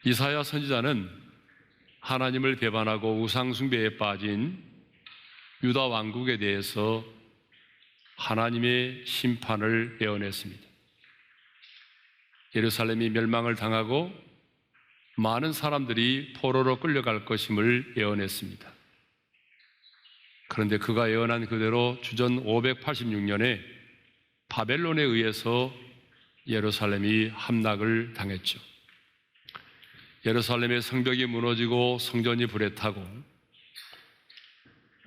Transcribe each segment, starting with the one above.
이사야 선지자는 하나님을 배반하고 우상숭배에 빠진 유다 왕국에 대해서 하나님의 심판을 예언했습니다. 예루살렘이 멸망을 당하고 많은 사람들이 포로로 끌려갈 것임을 예언했습니다. 그런데 그가 예언한 그대로 주전 586년에 바벨론에 의해서 예루살렘이 함락을 당했죠. 예루살렘의 성벽이 무너지고 성전이 불에 타고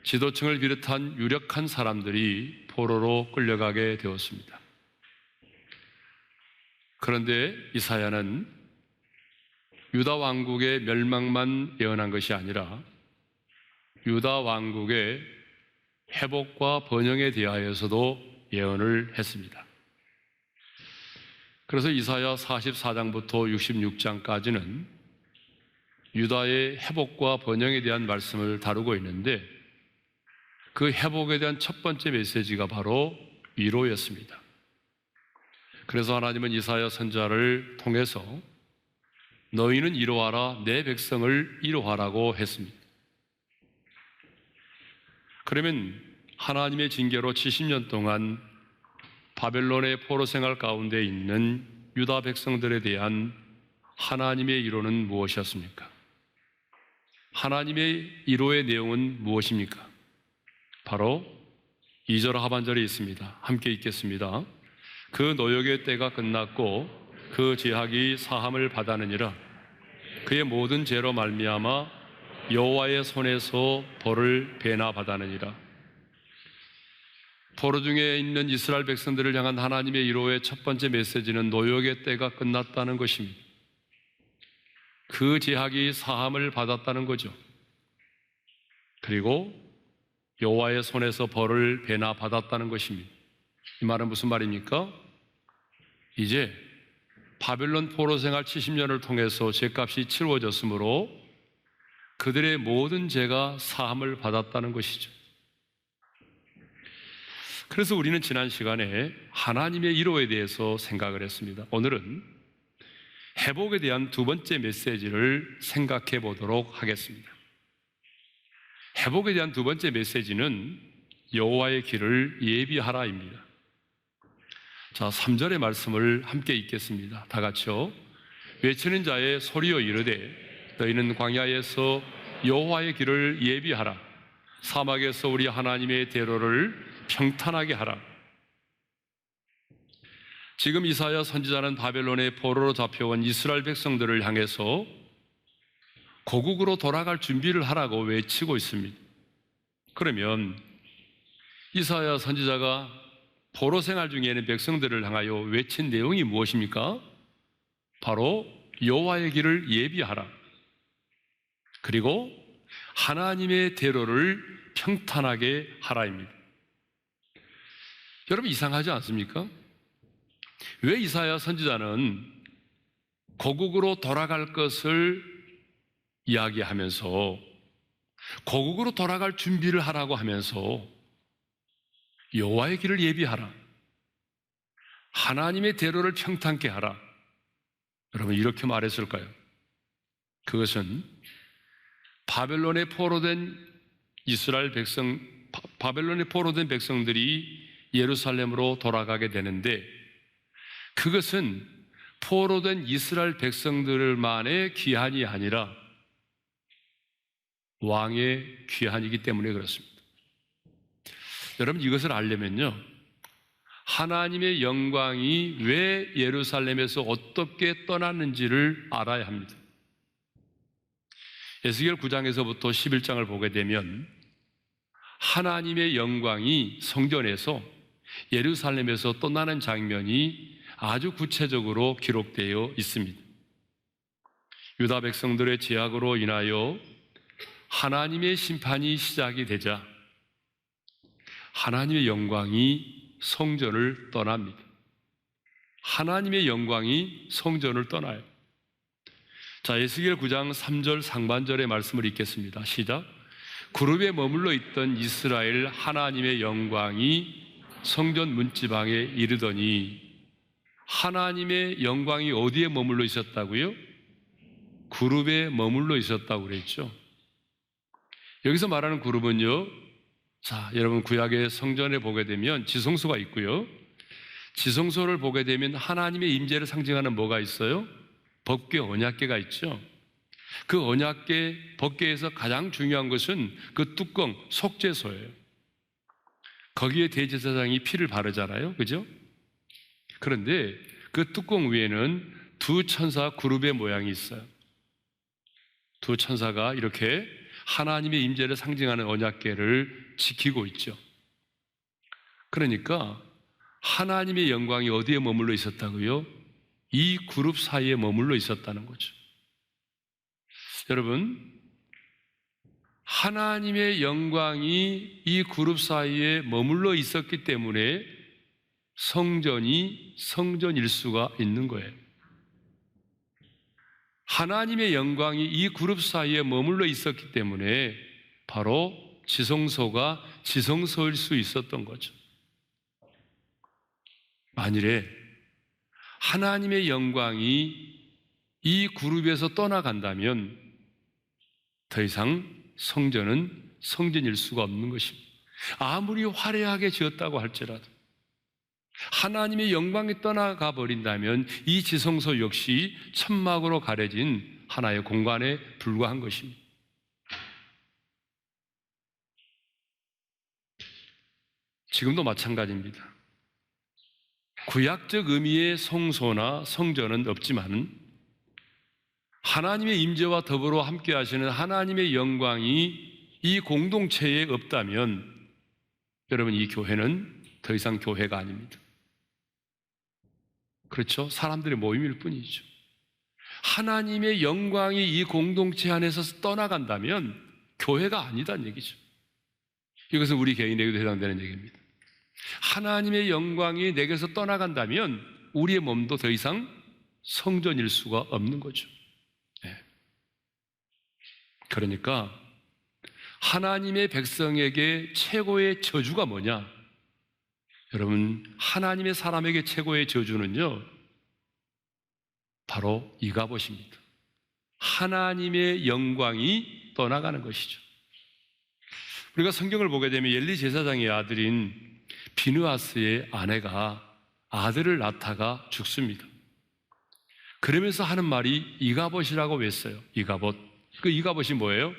지도층을 비롯한 유력한 사람들이 포로로 끌려가게 되었습니다. 그런데 이사야는 유다 왕국의 멸망만 예언한 것이 아니라 유다 왕국의 회복과 번영에 대하여서도 예언을 했습니다. 그래서 이사야 44장부터 66장까지는 유다의 회복과 번영에 대한 말씀을 다루고 있는데 그 회복에 대한 첫 번째 메시지가 바로 위로였습니다. 그래서 하나님은 이사야 선지자를 통해서 너희는 위로하라, 내 백성을 위로하라고 했습니다. 그러면 하나님의 징계로 70년 동안 바벨론의 포로 생활 가운데 있는 유다 백성들에 대한 하나님의 위로는 무엇이었습니까? 하나님의 위로의 내용은 무엇입니까? 바로 2절 하반절에 있습니다. 함께 읽겠습니다. 그 노역의 때가 끝났고 그 죄악이 사함을 받았느니라. 그의 모든 죄로 말미암아 여호와의 손에서 벌을 배나 받았느니라. 포로 중에 있는 이스라엘 백성들을 향한 하나님의 위로의 첫 번째 메시지는 노역의 때가 끝났다는 것입니다. 그 죄악이 사함을 받았다는 거죠. 그리고 여호와의 손에서 벌을 배나 받았다는 것입니다. 이 말은 무슨 말입니까? 이제 바벨론 포로 생활 70년을 통해서 죄값이 치루어졌으므로 그들의 모든 죄가 사함을 받았다는 것이죠. 그래서 우리는 지난 시간에 하나님의 위로에 대해서 생각을 했습니다. 오늘은 회복에 대한 두 번째 메시지를 생각해 보도록 하겠습니다. 회복에 대한 두 번째 메시지는 여호와의 길을 예비하라입니다. 자, 3절의 말씀을 함께 읽겠습니다. 다 같이요. 외치는 자의 소리여 이르되 너희는 광야에서 여호와의 길을 예비하라. 사막에서 우리 하나님의 대로를 평탄하게 하라. 지금 이사야 선지자는 바벨론의 포로로 잡혀온 이스라엘 백성들을 향해서 고국으로 돌아갈 준비를 하라고 외치고 있습니다. 그러면 이사야 선지자가 포로 생활 중에 있는 백성들을 향하여 외친 내용이 무엇입니까? 바로 여호와의 길을 예비하라. 그리고 하나님의 대로를 평탄하게 하라입니다. 여러분, 이상하지 않습니까? 왜 이사야 선지자는 고국으로 돌아갈 것을 이야기하면서 고국으로 돌아갈 준비를 하라고 하면서 여호와의 길을 예비하라, 하나님의 대로를 평탄케 하라, 여러분 이렇게 말했을까요? 그것은 바벨론에 포로된 이스라엘 백성, 바벨론에 포로된 백성들이 예루살렘으로 돌아가게 되는데 그것은 포로된 이스라엘 백성들만의 귀환이 아니라 왕의 귀환이기 때문에 그렇습니다. 여러분, 이것을 알려면요, 하나님의 영광이 왜 예루살렘에서 어떻게 떠났는지를 알아야 합니다. 에스겔 9장에서부터 11장을 보게 되면 하나님의 영광이 성전에서 예루살렘에서 떠나는 장면이 아주 구체적으로 기록되어 있습니다. 유다 백성들의 죄악으로 인하여 하나님의 심판이 시작이 되자 하나님의 영광이 성전을 떠납니다. 하나님의 영광이 성전을 떠나요. 자, 에스겔 9장 3절 상반절의 말씀을 읽겠습니다. 시작. 그룹에 머물러 있던 이스라엘 하나님의 영광이 성전 문지방에 이르더니, 하나님의 영광이 어디에 머물러 있었다고요? 그룹에 머물러 있었다고 그랬죠. 여기서 말하는 그룹은요, 자, 여러분 구약의 성전에 보게 되면 지성소가 있고요. 지성소를 보게 되면 하나님의 임재를 상징하는 뭐가 있어요? 법궤, 언약궤가 있죠. 그 언약궤, 법궤에서 가장 중요한 것은 그 뚜껑, 속죄소예요. 거기에 대제사장이 피를 바르잖아요. 그죠? 그런데 그 뚜껑 위에는 두 천사 그룹의 모양이 있어요. 두 천사가 이렇게 하나님의 임재를 상징하는 언약궤를 지키고 있죠. 그러니까 하나님의 영광이 어디에 머물러 있었다고요? 이 그룹 사이에 머물러 있었다는 거죠. 여러분, 하나님의 영광이 이 그룹 사이에 머물러 있었기 때문에 성전이 성전일 수가 있는 거예요. 하나님의 영광이 이 그룹 사이에 머물러 있었기 때문에 바로 지성소가 지성소일 수 있었던 거죠. 만일에 하나님의 영광이 이 그룹에서 떠나간다면 더 이상 성전은 성전일 수가 없는 것입니다. 아무리 화려하게 지었다고 할지라도 하나님의 영광이 떠나가 버린다면 이 지성소 역시 천막으로 가려진 하나의 공간에 불과한 것입니다. 지금도 마찬가지입니다. 구약적 의미의 성소나 성전은 없지만 하나님의 임재와 더불어 함께 하시는 하나님의 영광이 이 공동체에 없다면 여러분, 이 교회는 더 이상 교회가 아닙니다. 그렇죠? 사람들의 모임일 뿐이죠. 하나님의 영광이 이 공동체 안에서 떠나간다면 교회가 아니다는 얘기죠. 이것은 우리 개인에게도 해당되는 얘기입니다. 하나님의 영광이 내게서 떠나간다면 우리의 몸도 더 이상 성전일 수가 없는 거죠. 네. 그러니까 하나님의 백성에게 최고의 저주가 뭐냐? 여러분, 하나님의 사람에게 최고의 저주는요, 바로 이가봇입니다. 하나님의 영광이 떠나가는 것이죠. 우리가 성경을 보게 되면 엘리 제사장의 아들인 비느하스의 아내가 아들을 낳다가 죽습니다. 그러면서 하는 말이 이가봇이라고 했어요. 이가봇. 그 이가봇이 뭐예요?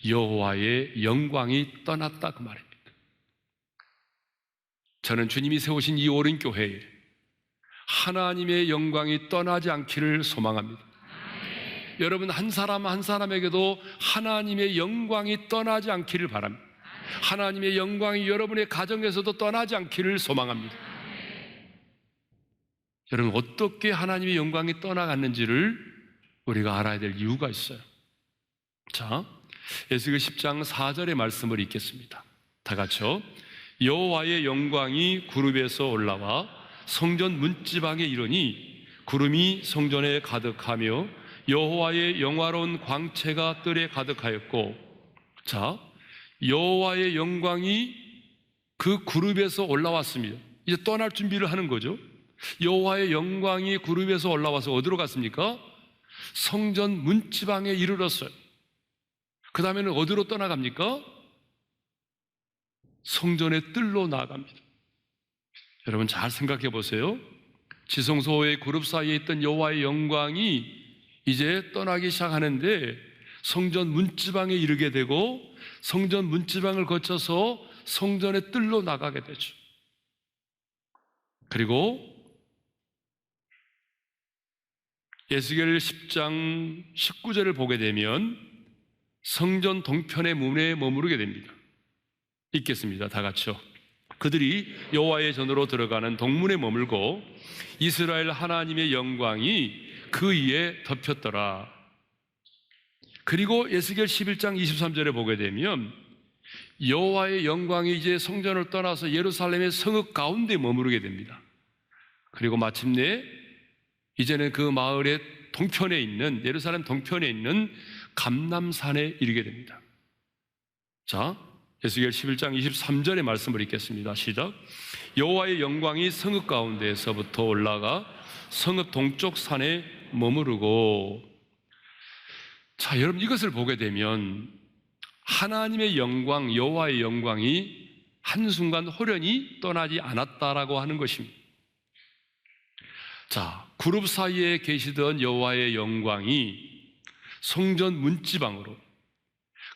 여호와의 영광이 떠났다, 그 말입니다. 저는 주님이 세우신 이 오랜 교회에 하나님의 영광이 떠나지 않기를 소망합니다. 여러분, 한 사람 한 사람에게도 하나님의 영광이 떠나지 않기를 바랍니다. 하나님의 영광이 여러분의 가정에서도 떠나지 않기를 소망합니다. 여러분, 어떻게 하나님의 영광이 떠나갔는지를 우리가 알아야 될 이유가 있어요. 자, 에스겔 10장 4절의 말씀을 읽겠습니다. 다 같이요. 여호와의 영광이 구름에서 올라와 성전 문지방에 이르니 구름이 성전에 가득하며 여호와의 영화로운 광채가 뜰에 가득하였고, 자, 여호와의 영광이 그 구름에서 올라왔습니다. 이제 떠날 준비를 하는 거죠. 여호와의 영광이 구름에서 올라와서 어디로 갔습니까? 성전 문지방에 이르렀어요. 그 다음에는 어디로 떠나갑니까? 성전의 뜰로 나아갑니다. 여러분, 잘 생각해 보세요. 지성소의 그룹 사이에 있던 여호와의 영광이 이제 떠나기 시작하는데 성전 문지방에 이르게 되고 성전 문지방을 거쳐서 성전의 뜰로 나가게 되죠. 그리고 에스겔 10장 19절을 보게 되면 성전 동편의 문에 머무르게 됩니다. 읽겠습니다. 다 같이요. 그들이 여호와의 전으로 들어가는 동문에 머물고 이스라엘 하나님의 영광이 그 위에 덮였더라. 그리고 에스겔 11장 23절에 보게 되면 여호와의 영광이 이제 성전을 떠나서 예루살렘의 성읍 가운데 머무르게 됩니다. 그리고 마침내 이제는 그 마을의 동편에 있는, 예루살렘 동편에 있는 감람산에 이르게 됩니다. 자, 에스겔 11장 23절의 말씀을 읽겠습니다. 시작. 여호와의 영광이 성읍 가운데에서부터 올라가 성읍 동쪽 산에 머무르고, 자, 여러분 이것을 보게 되면 하나님의 영광, 여호와의 영광이 한순간 호련히 떠나지 않았다라고 하는 것입니다. 자, 그룹 사이에 계시던 여호와의 영광이 성전 문지방으로,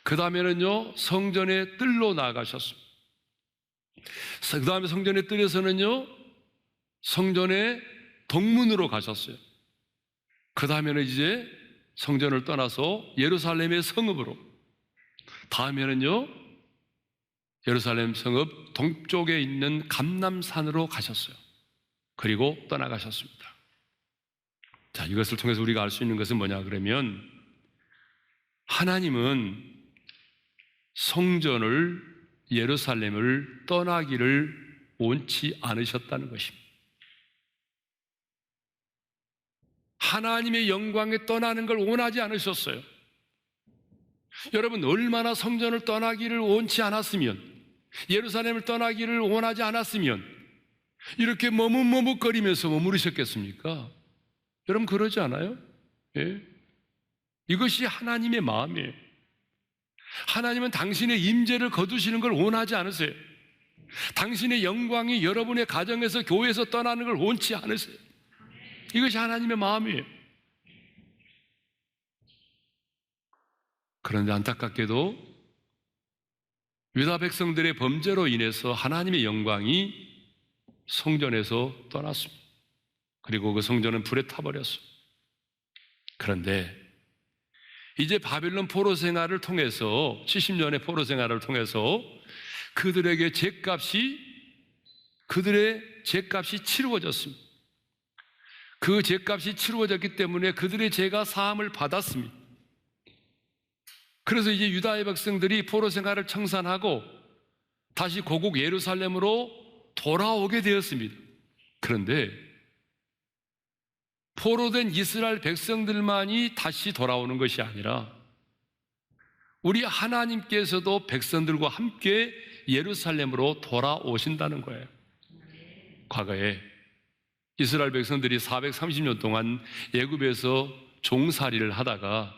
그 다음에는요 성전의 뜰로 나아가셨습니다. 그 다음에 성전의 뜰에서는요 성전의 동문으로 가셨어요. 그 다음에는 이제 성전을 떠나서 예루살렘의 성읍으로, 다음에는요 예루살렘 성읍 동쪽에 있는 감람산으로 가셨어요. 그리고 떠나가셨습니다. 자, 이것을 통해서 우리가 알 수 있는 것은 뭐냐 그러면, 하나님은 성전을, 예루살렘을 떠나기를 원치 않으셨다는 것입니다. 하나님의 영광에 떠나는 걸 원하지 않으셨어요. 여러분, 얼마나 성전을 떠나기를 원치 않았으면, 예루살렘을 떠나기를 원하지 않았으면 이렇게 머뭇머뭇거리면서 머무르셨겠습니까? 여러분 그러지 않아요? 예? 이것이 하나님의 마음이에요. 하나님은 당신의 임재를 거두시는 걸 원하지 않으세요. 당신의 영광이 여러분의 가정에서, 교회에서 떠나는 걸 원치 않으세요. 이것이 하나님의 마음이에요. 그런데 안타깝게도 유다 백성들의 범죄로 인해서 하나님의 영광이 성전에서 떠났습니다. 그리고 그 성전은 불에 타버렸습니다. 그런데 이제 바빌론 포로 생활을 통해서, 70년의 포로 생활을 통해서 그들의 죄값이 치루어졌습니다. 그 죄값이 치루어졌기 때문에 그들의 죄가 사함을 받았습니다. 그래서 이제 유다의 백성들이 포로 생활을 청산하고 다시 고국 예루살렘으로 돌아오게 되었습니다. 그런데 포로된 이스라엘 백성들만이 다시 돌아오는 것이 아니라 우리 하나님께서도 백성들과 함께 예루살렘으로 돌아오신다는 거예요. 과거에 이스라엘 백성들이 430년 동안 애굽에서 종살이를 하다가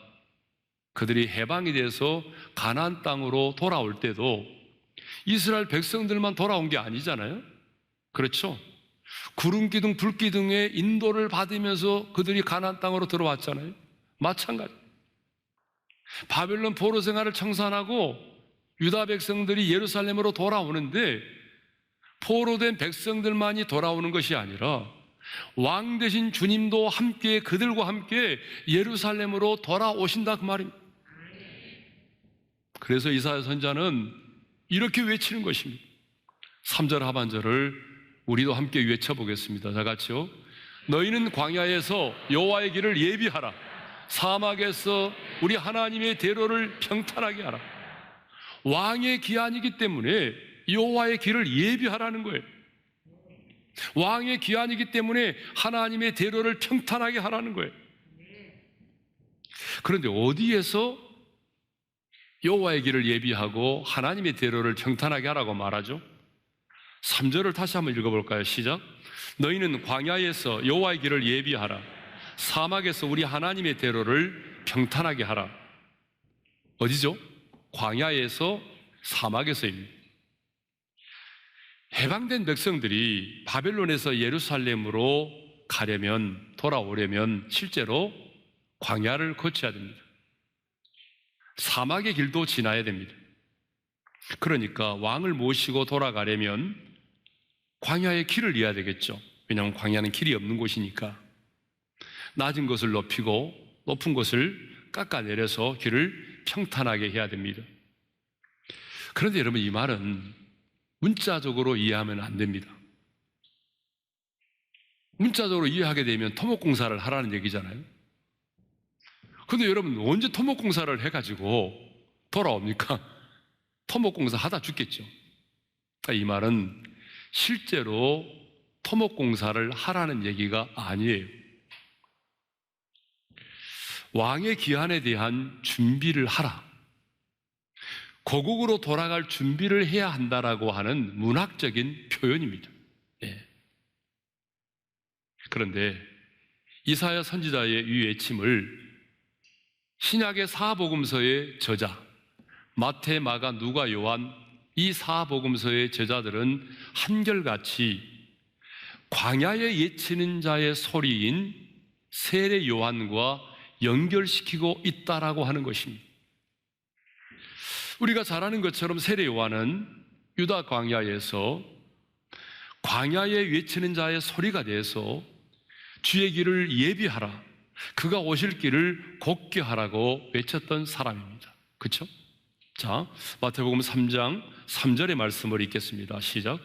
그들이 해방이 돼서 가나안 땅으로 돌아올 때도 이스라엘 백성들만 돌아온 게 아니잖아요. 그렇죠? 구름 기둥, 불 기둥의 인도를 받으면서 그들이 가나안 땅으로 들어왔잖아요. 마찬가지. 바벨론 포로 생활을 청산하고 유다 백성들이 예루살렘으로 돌아오는데 포로된 백성들만이 돌아오는 것이 아니라 왕 되신 주님도 함께, 그들과 함께 예루살렘으로 돌아오신다 그 말입니다. 그래서 이사야 선지자는 이렇게 외치는 것입니다. 3절 하반절을 우리도 함께 외쳐보겠습니다. 다 같이요. 너희는 광야에서 여호와의 길을 예비하라. 사막에서 우리 하나님의 대로를 평탄하게 하라. 왕의 기한이기 때문에 여호와의 길을 예비하라는 거예요. 왕의 기한이기 때문에 하나님의 대로를 평탄하게 하라는 거예요. 그런데 어디에서 여호와의 길을 예비하고 하나님의 대로를 평탄하게 하라고 말하죠? 3절을 다시 한번 읽어볼까요? 시작. 너희는 광야에서 여호와의 길을 예비하라. 사막에서 우리 하나님의 대로를 평탄하게 하라. 어디죠? 광야에서, 사막에서입니다. 해방된 백성들이 바벨론에서 예루살렘으로 가려면, 돌아오려면 실제로 광야를 거쳐야 됩니다. 사막의 길도 지나야 됩니다. 그러니까 왕을 모시고 돌아가려면 광야의 길을 이어야 되겠죠. 왜냐하면 광야는 길이 없는 곳이니까. 낮은 것을 높이고 높은 것을 깎아내려서 길을 평탄하게 해야 됩니다. 그런데 여러분, 이 말은 문자적으로 이해하면 안 됩니다. 문자적으로 이해하게 되면 토목공사를 하라는 얘기잖아요. 근데 여러분, 언제 토목공사를 해가지고 돌아옵니까? 토목공사 하다 죽겠죠. 이 말은 실제로 토목공사를 하라는 얘기가 아니에요. 왕의 기한에 대한 준비를 하라. 고국으로 돌아갈 준비를 해야 한다라고 하는 문학적인 표현입니다. 예. 그런데 이사야 선지자의 이 외침을 신약의 사복음서의 저자 마태, 마가, 누가, 요한 이 사복음서의 저자들은 한결같이 광야에 외치는 자의 소리인 세례 요한과 연결시키고 있다라고 하는 것입니다. 우리가 잘 아는 것처럼 세례 요한은 유다 광야에서 광야에 외치는 자의 소리가 돼서 주의 길을 예비하라, 그가 오실 길을 곧게 하라고 외쳤던 사람입니다. 그렇죠? 자, 마태복음 3장 3절의 말씀을 읽겠습니다. 시작.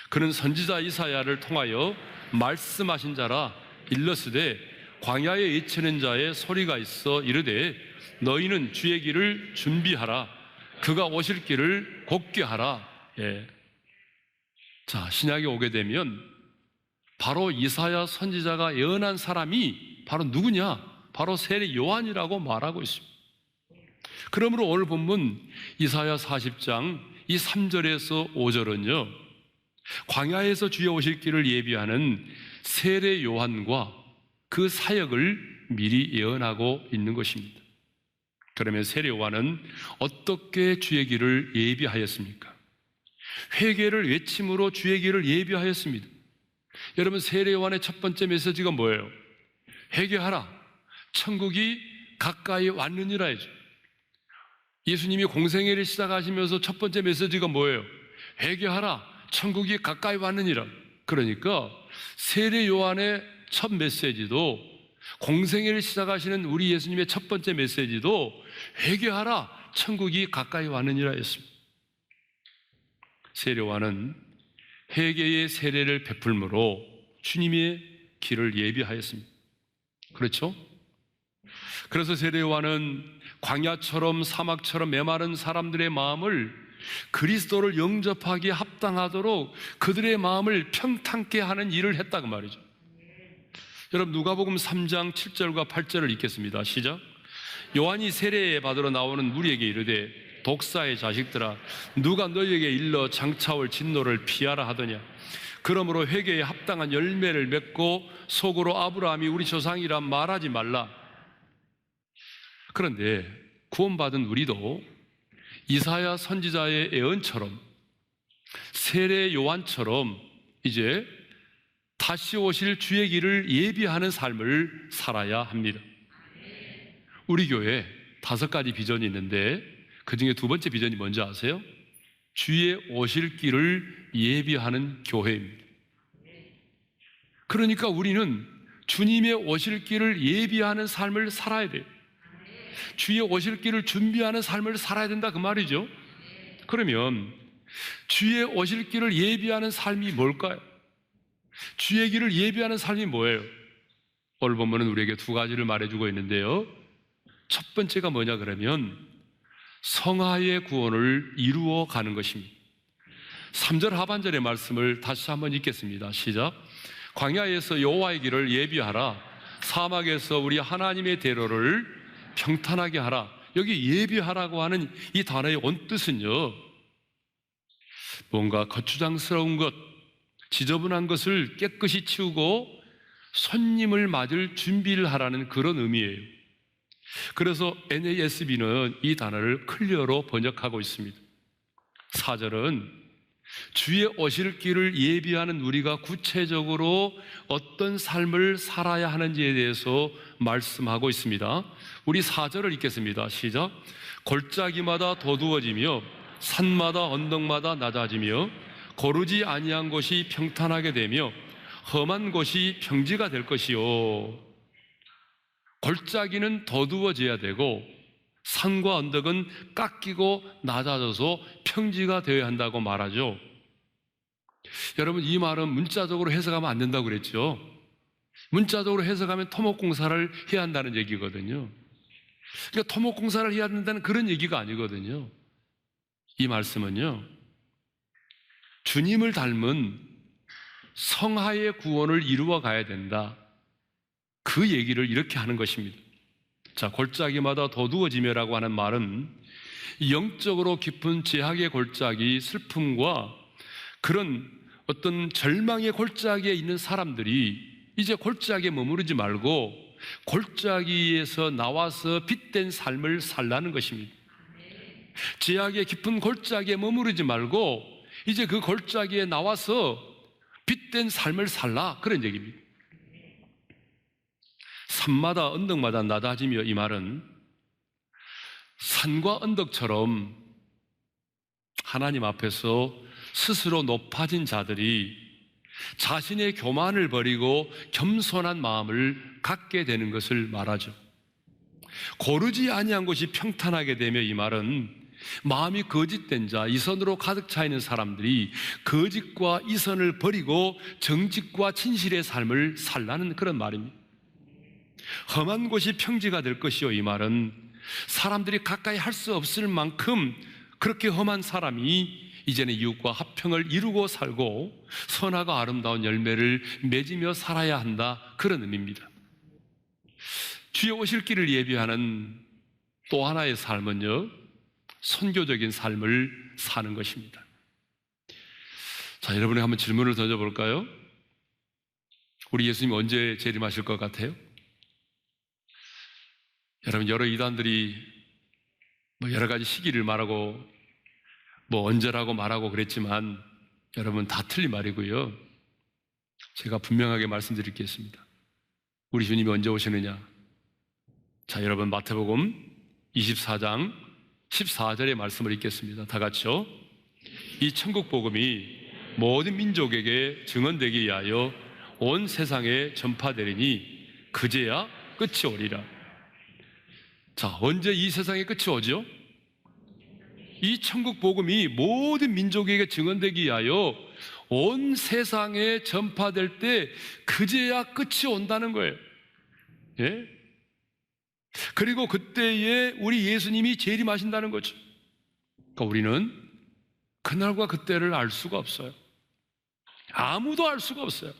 그는 선지자 이사야를 통하여 말씀하신 자라. 일러스되 광야에 외치는 자의 소리가 있어 이르되 너희는 주의 길을 준비하라, 그가 오실 길을 곧게 하라. 자, 신약에 오게 되면 바로 이사야 선지자가 예언한 사람이 바로 누구냐? 바로 세례 요한이라고 말하고 있습니다. 그러므로 오늘 본문 이사야 40장 이 3절에서 5절은요, 광야에서 주의 오실 길을 예비하는 세례 요한과 그 사역을 미리 예언하고 있는 것입니다. 그러면 세례 요한은 어떻게 주의 길을 예비하였습니까? 회개를 외침으로 주의 길을 예비하였습니다. 여러분, 세례 요한의 첫 번째 메시지가 뭐예요? 회개하라, 천국이 가까이 왔느니라 했죠. 예수님이 공생애를 시작하시면서 첫 번째 메시지가 뭐예요? 회개하라, 천국이 가까이 왔느니라. 그러니까 세례 요한의 첫 메시지도, 공생애를 시작하시는 우리 예수님의 첫 번째 메시지도 회개하라, 천국이 가까이 왔느니라 했습니다. 세례 요한은 회개의 세례를 베풀므로 주님의 길을 예비하였습니다. 그렇죠? 그래서 세례 요한은 광야처럼 사막처럼 메마른 사람들의 마음을 그리스도를 영접하기에 합당하도록 그들의 마음을 평탄케 하는 일을 했다고 말이죠. 여러분, 누가복음 3장 7절과 8절을 읽겠습니다. 시작. 요한이 세례 받으러 나오는 무리에게 이르되 독사의 자식들아, 누가 너희에게 일러 장차올 진노를 피하라 하더냐? 그러므로 회개에 합당한 열매를 맺고 속으로 아브라함이 우리 조상이라 말하지 말라. 그런데 구원받은 우리도 이사야 선지자의 예언처럼 세례 요한처럼 이제 다시 오실 주의 길을 예비하는 삶을 살아야 합니다. 우리 교회에 5가지 비전이 있는데 그 중에 두 번째 비전이 뭔지 아세요? 주의 오실 길을 예비하는 교회입니다. 그러니까 우리는 주님의 오실 길을 예비하는 삶을 살아야 돼요. 주의 오실 길을 준비하는 삶을 살아야 된다, 그 말이죠. 그러면 주의 오실 길을 예비하는 삶이 뭘까요? 주의 길을 예비하는 삶이 뭐예요? 오늘 본문은 우리에게 2가지를 말해주고 있는데요, 첫 번째가 뭐냐 그러면 성화의 구원을 이루어 가는 것입니다. 3절 하반절의 말씀을 다시 한번 읽겠습니다. 시작. 광야에서 여호와의 길을 예비하라, 사막에서 우리 하나님의 대로를 평탄하게 하라. 여기 예비하라고 하는 이 단어의 원뜻은요, 뭔가 거추장스러운 것, 지저분한 것을 깨끗이 치우고 손님을 맞을 준비를 하라는 그런 의미예요. 그래서 NASB는 이 단어를 클리어로 번역하고 있습니다. 4절은 주의 오실 길을 예비하는 우리가 구체적으로 어떤 삶을 살아야 하는지에 대해서 말씀하고 있습니다. 우리 4절을 읽겠습니다. 시작. 골짜기마다 도두어지며 산마다 언덕마다 낮아지며 거르지 아니한 곳이 평탄하게 되며 험한 곳이 평지가 될 것이요. 골짜기는 더두어져야 되고 산과 언덕은 깎이고 낮아져서 평지가 되어야 한다고 말하죠. 여러분, 이 말은 문자적으로 해석하면 안 된다고 그랬죠. 문자적으로 해석하면 토목공사를 해야 한다는 얘기거든요. 그러니까 토목공사를 해야 된다는 그런 얘기가 아니거든요. 이 말씀은요, 주님을 닮은 성화의 구원을 이루어 가야 된다, 그 얘기를 이렇게 하는 것입니다. 자, 골짜기마다 더두어지며라고 하는 말은 영적으로 깊은 죄악의 골짜기, 슬픔과 그런 어떤 절망의 골짜기에 있는 사람들이 이제 골짜기에 머무르지 말고 골짜기에서 나와서 빛된 삶을 살라는 것입니다. 죄악의 깊은 골짜기에 머무르지 말고 이제 그 골짜기에 나와서 빛된 삶을 살라, 그런 얘기입니다. 산마다 언덕마다 낮아지며, 이 말은 산과 언덕처럼 하나님 앞에서 스스로 높아진 자들이 자신의 교만을 버리고 겸손한 마음을 갖게 되는 것을 말하죠. 고르지 아니한 곳이 평탄하게 되며, 이 말은 마음이 거짓된 자, 이선으로 가득 차 있는 사람들이 거짓과 이선을 버리고 정직과 진실의 삶을 살라는 그런 말입니다. 험한 곳이 평지가 될 것이요, 이 말은 사람들이 가까이 할 수 없을 만큼 그렇게 험한 사람이 이제는 이웃과 화평을 이루고 살고 선하고 아름다운 열매를 맺으며 살아야 한다, 그런 의미입니다. 주의 오실 길을 예비하는 또 하나의 삶은요, 선교적인 삶을 사는 것입니다. 자, 여러분이 한번 질문을 던져볼까요? 우리 예수님 언제 재림하실 것 같아요? 여러분, 여러 이단들이 여러 가지 시기를 말하고 언제라고 말하고 그랬지만 여러분, 다 틀린 말이고요. 제가 분명하게 말씀드리겠습니다. 우리 주님이 언제 오시느냐? 자, 여러분, 마태복음 24장 14절의 말씀을 읽겠습니다. 다 같이요. 이 천국 복음이 모든 민족에게 증언되기 위하여 온 세상에 전파되리니 그제야 끝이 오리라. 자, 언제 이 세상에 끝이 오죠? 이 천국 복음이 모든 민족에게 증언되기 위하여 온 세상에 전파될 때 그제야 끝이 온다는 거예요. 예? 그리고 그때에 우리 예수님이 재림하신다는 거죠. 그러니까 우리는 그날과 그때를 알 수가 없어요. 아무도 알 수가 없어요.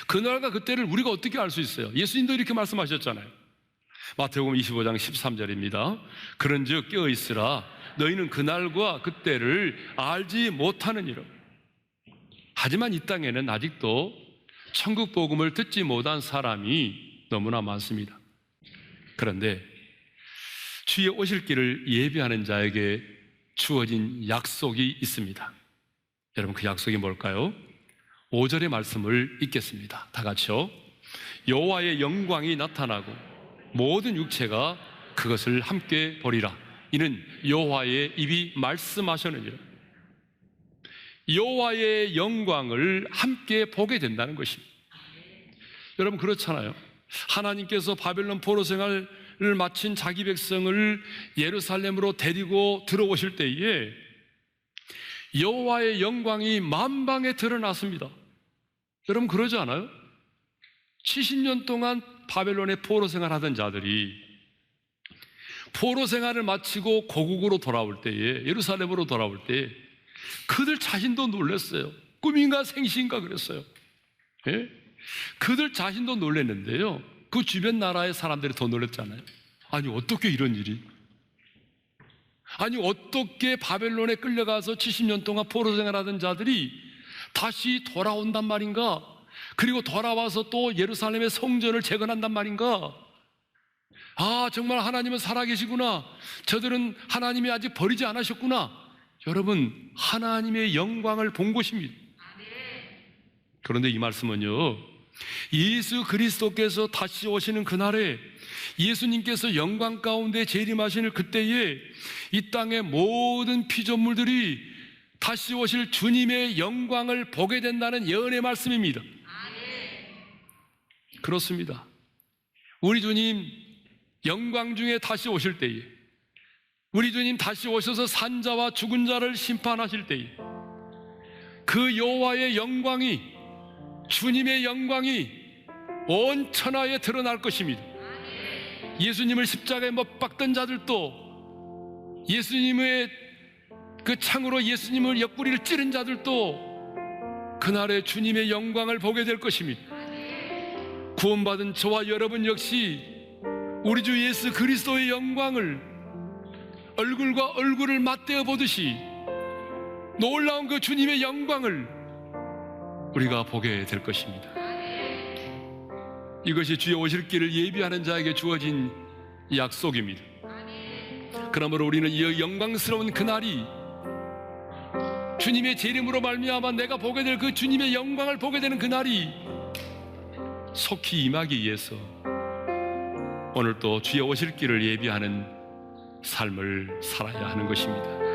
그날과 그때를 우리가 어떻게 알 수 있어요? 예수님도 이렇게 말씀하셨잖아요. 마태복음 25장 13절입니다. 그런즉 깨어있으라, 너희는 그날과 그때를 알지 못하느니라. 하지만 이 땅에는 아직도 천국 복음을 듣지 못한 사람이 너무나 많습니다. 그런데 주의 오실 길을 예비하는 자에게 주어진 약속이 있습니다. 여러분, 그 약속이 뭘까요? 5절의 말씀을 읽겠습니다. 다 같이요. 여호와의 영광이 나타나고 모든 육체가 그것을 함께 보리라. 이는 여호와의 입이 말씀하셨느니라. 여호와의 영광을 함께 보게 된다는 것입니다. 여러분, 그렇잖아요. 하나님께서 바벨론 포로 생활을 마친 자기 백성을 예루살렘으로 데리고 들어오실 때에 여호와의 영광이 만방에 드러났습니다. 여러분, 그러지 않아요? 70년 동안 바벨론에 포로 생활하던 자들이 포로 생활을 마치고 고국으로 돌아올 때에, 예루살렘으로 돌아올 때 그들 자신도 놀랐어요. 꿈인가 생시인가 그랬어요. 예? 그들 자신도 놀랐는데요, 그 주변 나라의 사람들이 더 놀랐잖아요. 아니, 어떻게 이런 일이? 아니, 어떻게 바벨론에 끌려가서 70년 동안 포로 생활하던 자들이 다시 돌아온단 말인가? 그리고 돌아와서 또 예루살렘의 성전을 재건한단 말인가? 아, 정말 하나님은 살아계시구나. 저들은 하나님이 아직 버리지 않으셨구나. 여러분, 하나님의 영광을 본 것입니다. 그런데 이 말씀은요, 예수 그리스도께서 다시 오시는 그날에 예수님께서 영광 가운데 재림하시는 그때에 이 땅의 모든 피조물들이 다시 오실 주님의 영광을 보게 된다는 예언의 말씀입니다. 그렇습니다. 우리 주님 영광 중에 다시 오실 때에, 우리 주님 다시 오셔서 산자와 죽은 자를 심판하실 때에 그 여호와의 영광이, 주님의 영광이 온 천하에 드러날 것입니다. 예수님을 십자가에 못 박던 자들도, 예수님의 그 창으로 예수님을 옆구리를 찌른 자들도 그날에 주님의 영광을 보게 될 것입니다. 구원받은 저와 여러분 역시 우리 주 예수 그리스도의 영광을 얼굴과 얼굴을 맞대어 보듯이 놀라운 그 주님의 영광을 우리가 보게 될 것입니다. 이것이 주의 오실 길을 예비하는 자에게 주어진 약속입니다. 그러므로 우리는 이 영광스러운 그날이 주님의 재림으로 말미암아 내가 보게 될 그 주님의 영광을 보게 되는 그날이 속히 임하기 위해서 오늘 또 주의 오실 길을 예비하는 삶을 살아야 하는 것입니다.